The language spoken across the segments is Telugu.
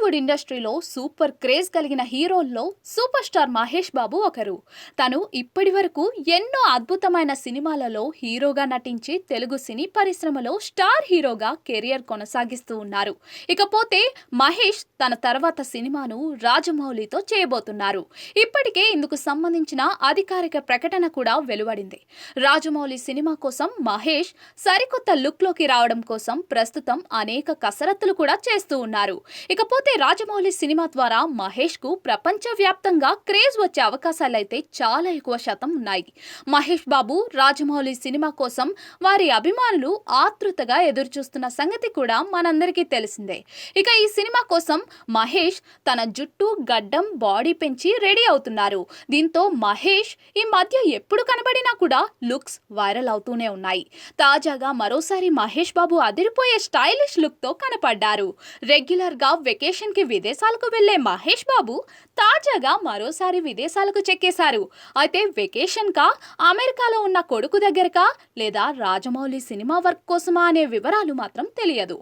టాలీవుడ్ ఇండస్ట్రీలో సూపర్ క్రేజ్ కలిగిన హీరోల్లో సూపర్ స్టార్ మహేష్ బాబు ఒకరు. తను ఇప్పటివరకు ఎన్నో అద్భుతమైన సినిమాలలో హీరోగా నటించి తెలుగు సినీ పరిశ్రమలో స్టార్ హీరోగా కెరియర్ కొనసాగిస్తూ ఉన్నారు. ఇకపోతే మహేష్ తన తర్వాత సినిమాను రాజమౌళితో చేయబోతున్నారు. ఇప్పటికే ఇందుకు సంబంధించిన అధికారిక ప్రకటన కూడా వెలువడింది. రాజమౌళి సినిమా కోసం మహేష్ సరికొత్త లుక్ లోకి రావడం కోసం ప్రస్తుతం అనేక కసరత్తులు కూడా చేస్తూ ఉన్నారు. ఇకపోతే రాజమౌళి సినిమా ద్వారా మహేష్ కు ప్రపంచవ్యాప్తంగా క్రేజ్ వచ్చే అవకాశాలైతే చాలా ఎక్కువ శాతం ఉన్నాయి. మహేష్ బాబు రాజమౌళి సినిమా కోసం వారి అభిమానులు ఆతృతగా ఎదురుచూస్తున్న సంగతి కూడా మనందరికీ తెలిసిందే. ఇక ఈ సినిమా కోసం మహేష్ తన జుట్టు గడ్డం బాడీ పెంచి రెడీ అవుతున్నారు. దీంతో మహేష్ ఈ మధ్య ఎప్పుడు కనబడినా కూడా లుక్స్ వైరల్ అవుతూనే ఉన్నాయి. తాజాగా మరోసారి మహేష్ బాబు అదిరిపోయే స్టైలిష్ లుక్ తో కనపడ్డారు. రెగ్యులర్ గా వెకేషన్ కి విదేశాలకు వెళ్లే మహేష్ బాబు తాజాగా మరోసారి విదేశాలకు చెక్కేశారు. అయితే వెకేషన్ కా, అమెరికాలో ఉన్న కొడుకు దగ్గరకా, లేదా రాజమౌళి సినిమా వర్క్ కోసమా అనే వివరాలు మాత్రం తెలియదు.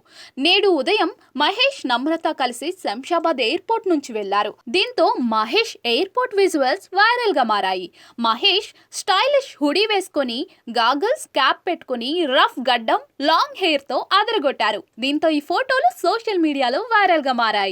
నేడు ఉదయం మహేష్ నమ్రత కలిసి శంషాబాద్ ఎయిర్పోర్ట్ నుంచి వెళ్లారు. దీంతో మహేష్ ఎయిర్పోర్ట్ విజువల్స్ వైరల్ గా మారాయి. మహేష్ స్టైలిష్ హుడీ వేసుకొని, గాగల్స్, క్యాప్ పెట్టుకుని, రఫ్ గడ్డం, లాంగ్ హెయిర్ తో అదరగొట్టారు. దీంతో ఈ ఫోటోలు సోషల్ మీడియాలో వైరల్ గా మారాయి.